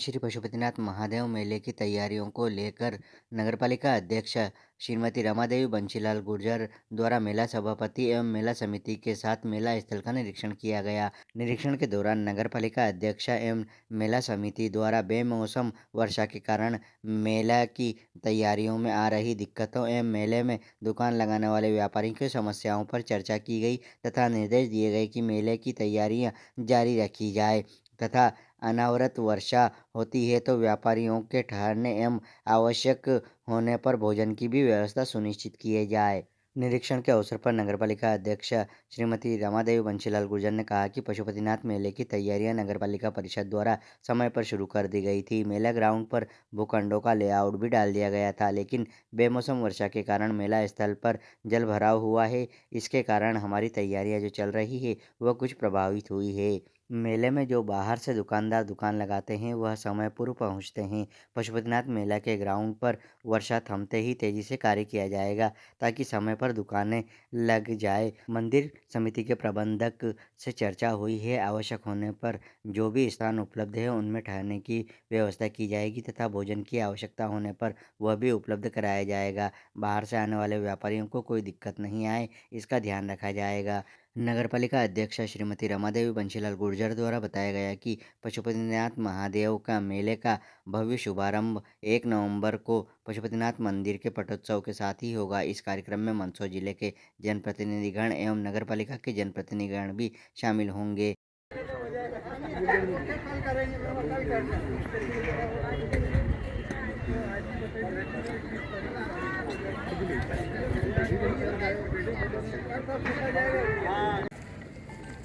श्री पशुपतिनाथ महादेव मेले की तैयारियों को लेकर नगरपालिका अध्यक्ष श्रीमती रमादेवी बंशीलाल गुर्जर द्वारा मेला सभापति एवं मेला समिति के साथ मेला स्थल का निरीक्षण किया गया। निरीक्षण के दौरान नगरपालिका अध्यक्ष एवं मेला समिति द्वारा बेमौसम वर्षा के कारण मेला की तैयारियों में आ रही दिक्कतों एवं मेले में दुकान लगाने वाले व्यापारियों की समस्याओं पर चर्चा की गई तथा निर्देश दिए गए कि मेले की तैयारियां जारी रखी जाए तथा अनावृत वर्षा होती है तो व्यापारियों के ठहरने एवं आवश्यक होने पर भोजन की भी व्यवस्था सुनिश्चित की जाए। निरीक्षण के अवसर पर नगरपालिका अध्यक्ष श्रीमती रमादेवी बंशीलाल गुर्जर ने कहा कि पशुपतिनाथ मेले की तैयारियां नगरपालिका परिषद द्वारा समय पर शुरू कर दी गई थी। मेला ग्राउंड पर भूखंडों का लेआउट भी डाल दिया गया था, लेकिन बेमौसम वर्षा के कारण मेला स्थल पर जल भराव हुआ है। इसके कारण हमारी तैयारियां जो चल रही है वह कुछ प्रभावित हुई है। मेले में जो बाहर से दुकानदार दुकान लगाते हैं वह समय पूर्व पहुंचते हैं। पशुपतिनाथ मेला के ग्राउंड पर वर्षा थमते ही तेजी से कार्य किया जाएगा ताकि समय पर दुकानें लग जाए। मंदिर समिति के प्रबंधक से चर्चा हुई है। आवश्यक होने पर जो भी स्थान उपलब्ध है उनमें ठहरने की व्यवस्था की जाएगी तथा भोजन की आवश्यकता होने पर वह भी उपलब्ध कराया जाएगा। बाहर से आने वाले व्यापारियों को कोई दिक्कत नहीं आए, इसका ध्यान रखा जाएगा। नगरपालिका अध्यक्ष श्रीमती रमादेवी बंशीलाल गुर्जर द्वारा बताया गया कि पशुपतिनाथ महादेव का मेले का भव्य शुभारंभ 1 नवंबर को पशुपतिनाथ मंदिर के पटोत्सव के साथ ही होगा। इस कार्यक्रम में मंदसौर जिले के जनप्रतिनिधिगण एवं नगरपालिका के जनप्रतिनिधिगण भी शामिल होंगे।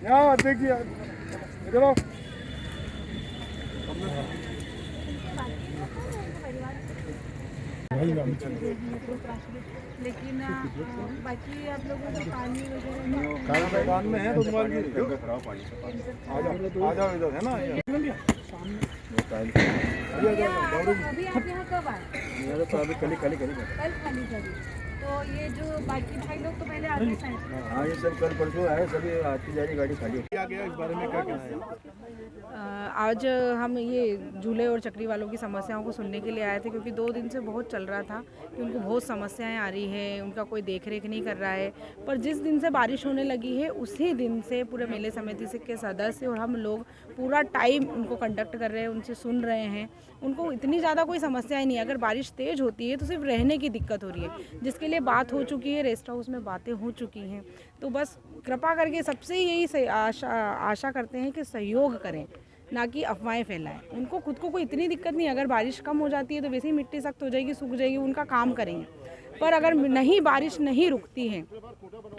यहाँ देखिए इधर आओ। लेकिन बाकी आप लोगों को पानी वगैरह खाना मैदान में है तो तुम्हारी आ जाओ इधर है ना अभी आप यहाँ कब आए? कल कल खाली करी। तो ये जो बाकी भाई लोग तो पहले आते हैं। हाँ ये सब कल परसों आए, सभी आती जा रही गाड़ी खाली क्या गया। इस बारे में क्या कहना है? आज हम ये झूले और चक्री वालों की समस्याओं को सुनने के लिए आए थे, क्योंकि 2 दिन से बहुत चल रहा था कि उनको बहुत समस्याएं आ रही है, उनका कोई देख रेख नहीं कर रहा है। पर जिस दिन से बारिश होने लगी है उसी दिन से पूरे मेले समिति से के सदस्य और हम लोग पूरा टाइम उनको कंडक्ट कर रहे हैं, उनसे सुन रहे हैं। उनको इतनी ज़्यादा कोई समस्या ही नहीं है। अगर बारिश तेज़ होती है तो सिर्फ रहने की दिक्कत हो रही है, जिसके लिए बात हो चुकी है, रेस्ट हाउस में बातें हो चुकी हैं। तो बस कृपा करके सबसे यही आशा करते हैं कि सहयोग करें, ना कि अफवाहें फैलाएं। उनको खुद को कोई इतनी दिक्कत नहीं, अगर बारिश कम हो जाती है तो वैसे ही मिट्टी सख्त हो जाएगी, सूख जाएगी, उनका काम करेंगे। पर अगर नहीं बारिश नहीं रुकती है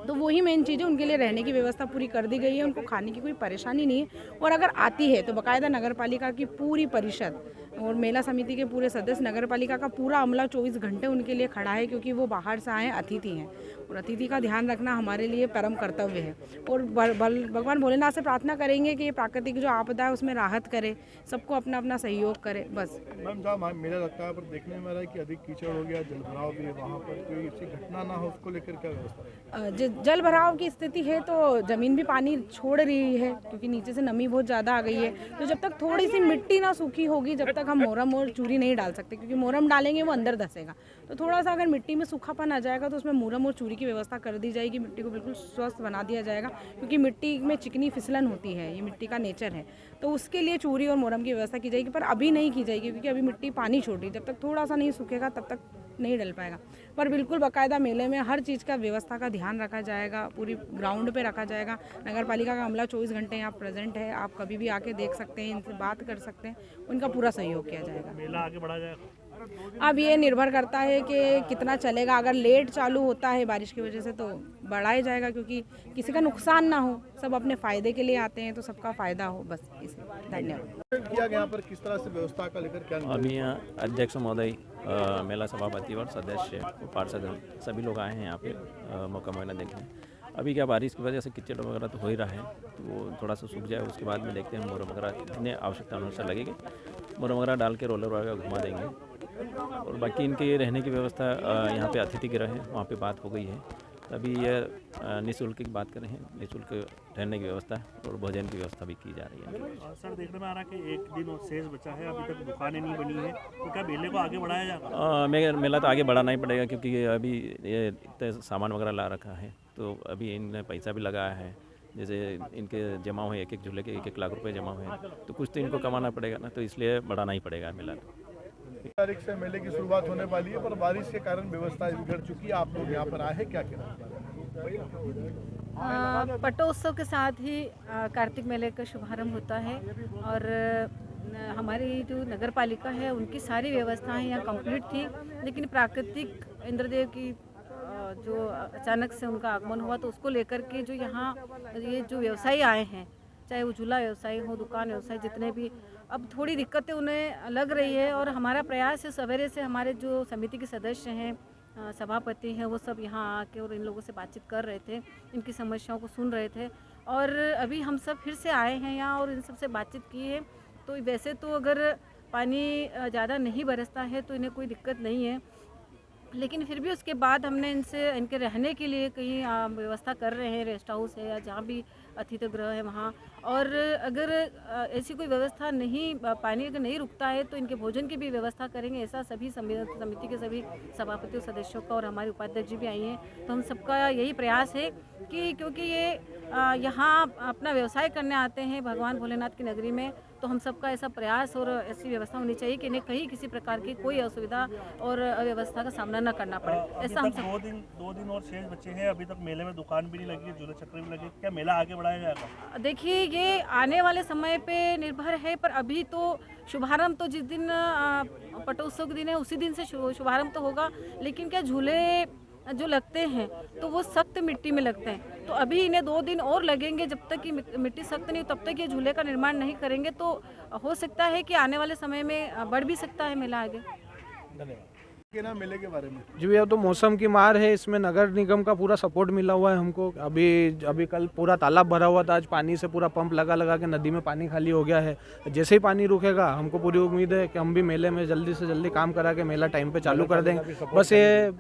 तो वही मेन चीज़ है, उनके लिए रहने की व्यवस्था पूरी कर दी गई है, उनको खाने की कोई परेशानी नहीं है। और अगर आती है तो बाकायदा नगरपालिका की पूरी परिषद और मेला समिति के पूरे सदस्य, नगरपालिका का पूरा अमला 24 घंटे उनके लिए खड़ा है, क्योंकि वो बाहर से आए अतिथि हैं और अतिथि का ध्यान रखना हमारे लिए परम कर्तव्य है। और भगवान भोलेनाथ से प्रार्थना करेंगे कि ये प्राकृतिक जो आपदा है उसमें राहत करे, सबको अपना अपना सहयोग करे। बस मैम जहाँ मेला लगता है पर देखने में आ रहा है कि अधिक कीचड़ हो गया, जल भराव भी है, वहाँ पर कोई ऐसी घटना ना हो उसको लेकर क्या व्यवस्था है? जल भराव की स्थिति है तो ज़मीन भी पानी छोड़ रही है, क्योंकि नीचे से नमी बहुत ज़्यादा आ गई है। तो जब तक थोड़ी सी मिट्टी ना सूखी होगी जब तक हम मोरम और चूरी नहीं डाल सकते, क्योंकि मोरम डालेंगे वो अंदर धंसेगा। तो थोड़ा सा अगर मिट्टी में सूखापन आ जाएगा तो उसमें मोरम और चूरी की व्यवस्था कर दी जाएगी, मिट्टी को बिल्कुल स्वस्थ बना दिया जाएगा, क्योंकि मिट्टी में चिकनी फिसलन होती है, ये मिट्टी का नेचर है। तो उसके लिए चूरी और मोरम की व्यवस्था की जाएगी, पर अभी नहीं की जाएगी क्योंकि अभी मिट्टी पानी छोड़ रही है। जब तक थोड़ा सा नहीं सूखेगा तब तक नहीं डल पाएगा। पर बिल्कुल बाकायदा मेले में हर चीज़ का व्यवस्था का ध्यान रखा जाएगा, पूरी ग्राउंड पे रखा जाएगा। नगर पालिका का अमला 24 घंटे यहाँ प्रेजेंट है, आप कभी भी आके देख सकते हैं, इनसे बात कर सकते हैं, उनका पूरा सहयोग किया जाएगा। मेला आगे बढ़ा जाएगा। अब ये निर्भर करता है कि कितना चलेगा। अगर लेट चालू होता है बारिश की वजह से तो बढ़ाया जाएगा, क्योंकि किसी का नुकसान ना हो, सब अपने फ़ायदे के लिए आते हैं तो सबका फ़ायदा हो, बस इसे धन्यवाद। किया गया यहाँ पर किस तरह से व्यवस्था का लेकर क्या अभी यहाँ अध्यक्ष महोदय, मेला सभापति और सदस्य, पार्षद सभी लोग आए हैं यहाँ पे मौका मेला देखने। अभी क्या बारिश की वजह से कीचड़ वगैरह तो हो ही रहा है, तो वो थोड़ा सा सूख जाए उसके बाद में देखते हैं मोरम वगैरह जितने आवश्यकता अनुसार लगेगी, मोरम वगैरह डाल के रोलर वगैरह घुमा देंगे। और बाकी इनके रहने की व्यवस्था यहाँ पे अतिथि गृह है, वहाँ पे बात हो गई है, तभी ये निःशुल्क की बात करें, निःशुल्क ठहरने की व्यवस्था और भोजन की व्यवस्था भी की जा रही है। सर, देखने में आ रहा है कि एक दिन और शेष बचा है, अभी तक दुकानें नहीं बनी है, तो क्या मेले को आगे बढ़ाया जाएगा? मेला तो आगे बढ़ाना ही पड़ेगा, क्योंकि अभी ये इतने सामान वगैरह ला रखा है, तो अभी इनने पैसा भी लगाया है। जैसे इनके जमा हुए एक झूले के 1-1 लाख रुपए जमा हुए हैं, तो कुछ तो इनको कमाना पड़ेगा ना, तो इसलिए बढ़ाना ही पड़ेगा मेला। 1 तारीख से मेले की शुरुआत होने वाली है, पर बारिश के कारण व्यवस्था बिगड़ चुकी है। आप लोग यहाँ पर आए हैं, क्या कहना? पटोत्सव के साथ ही कार्तिक मेले का शुभारंभ होता है और हमारी जो नगर पालिका है उनकी सारी व्यवस्थाएं यहाँ कंप्लीट थी, लेकिन प्राकृतिक इंद्रदेव की जो अचानक से उनका आगमन हुआ, तो उसको लेकर के जो यहाँ ये जो व्यवसायी आए हैं, चाहे वो झूला व्यवसायी हो, दुकान व्यवसायी, जितने भी, अब थोड़ी दिक्कतें उन्हें लग रही है। और हमारा प्रयास है, सवेरे से हमारे जो समिति के सदस्य हैं, सभापति हैं, वो सब यहाँ आके और इन लोगों से बातचीत कर रहे थे, इनकी समस्याओं को सुन रहे थे। और अभी हम सब फिर से आए हैं यहाँ और इन सब से बातचीत की है। तो वैसे तो अगर पानी ज़्यादा नहीं बरसता है तो इन्हें कोई दिक्कत नहीं है, लेकिन फिर भी उसके बाद हमने इनके रहने के लिए कहीं व्यवस्था कर रहे हैं, रेस्ट हाउस है या जहाँ भी अतिथि गृह है वहाँ। और अगर ऐसी कोई व्यवस्था नहीं, पानी अगर नहीं रुकता है, तो इनके भोजन की भी व्यवस्था करेंगे। ऐसा सभी समिति के सभी सभापतियों सदस्यों का और हमारे उपाध्यक्ष जी भी आई हैं, तो हम सबका यही प्रयास है कि क्योंकि ये यहाँ अपना व्यवसाय करने आते हैं भगवान भोलेनाथ की नगरी में, तो हम सबका ऐसा प्रयास और ऐसी व्यवस्था होनी चाहिए कि इन्हें कहीं किसी प्रकार की कोई असुविधा और अव्यवस्था का सामना न करना पड़े। ऐसा हम सब 2 दिन और शेष बचे हैं, अभी तक मेले में दुकान भी नहीं लगी है, झूले चक्र भी लगे, क्या मेला आगे बढ़ाया जाएगा? देखिए, ये आने वाले समय पे निर्भर है, पर अभी तो शुभारंभ तो जिस दिन पटोत्सव के दिन है उसी दिन से शुभारंभ तो होगा, लेकिन क्या झूले जो लगते हैं तो वो सख्त मिट्टी में लगते हैं, तो अभी इन्हें 2 दिन और लगेंगे। जब तक कि मिट्टी सख्त नहीं, तब तक ये झूले का निर्माण नहीं करेंगे, तो हो सकता है कि आने वाले समय में बढ़ भी सकता है मेला आगे। धन्यवाद। के ना मेले के बारे में जी भैया, तो मौसम की मार है, इसमें नगर निगम का पूरा सपोर्ट मिला हुआ है हमको। अभी कल पूरा तालाब भरा हुआ था, आज पानी से पूरा पंप लगा के नदी में पानी खाली हो गया है। जैसे ही पानी रुकेगा, हमको पूरी उम्मीद है कि हम भी मेले में जल्दी से जल्दी काम करा के मेला टाइम पे चालू कर देंगे। बस ये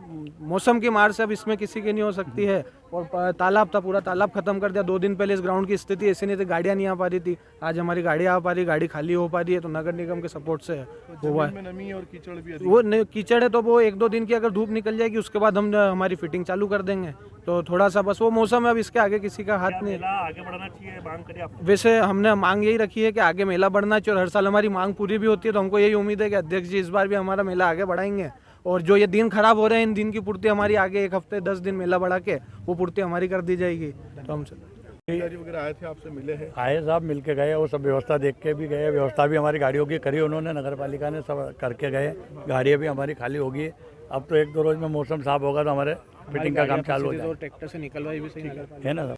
मौसम की मार से अब इसमें किसी की नहीं हो सकती है। और तालाब था, पूरा तालाब खत्म कर दिया। 2 दिन पहले इस ग्राउंड की स्थिति ऐसी नहीं थी, गाड़ियाँ नहीं आ पा रही थी। आज हमारी गाड़ी आ पा रही, गाड़ी खाली हो पा रही है, तो नगर निगम के सपोर्ट से हुआ है। में नमी और कीचड़ भी वो कीचड़ है, तो वो 1-2 दिन की अगर धूप निकल जाएगी, उसके बाद हम हमारी फिटिंग चालू कर देंगे। तो थोड़ा सा बस वो मौसम है, अब इसके आगे किसी का हाथ नहीं। मेला आगे बढ़ाना चाहिए, मांग करिए आप। वैसे हमने मांग यही रखी है कि आगे मेला बढ़ना चाहिए, और हर साल हमारी मांग पूरी भी होती है। तो हमको यही उम्मीद है कि अध्यक्ष जी इस बार भी हमारा मेला आगे बढ़ाएंगे, और जो ये दिन खराब हो रहे हैं, इन दिन की पूर्ति हमारी आगे 1 हफ्ते 10 दिन मेला बढ़ा के वो पूर्ति हमारी कर दी जाएगी। तो हम अधिकारी वगैरह आए थे, आपसे मिले हैं? आए साहब, मिल के गए, वो सब व्यवस्था देख के भी गए। व्यवस्था भी हमारी गाड़ियों की करी उन्होंने, नगर पालिका ने सब करके गए। गाड़ियाँ भी हमारी खाली होगी। अब तो 1-2 रोज में मौसम साफ होगा तो हमारे फिटिंग का काम चालू हो जाएगा, ट्रैक्टर से निकलवाई भी सही है ना।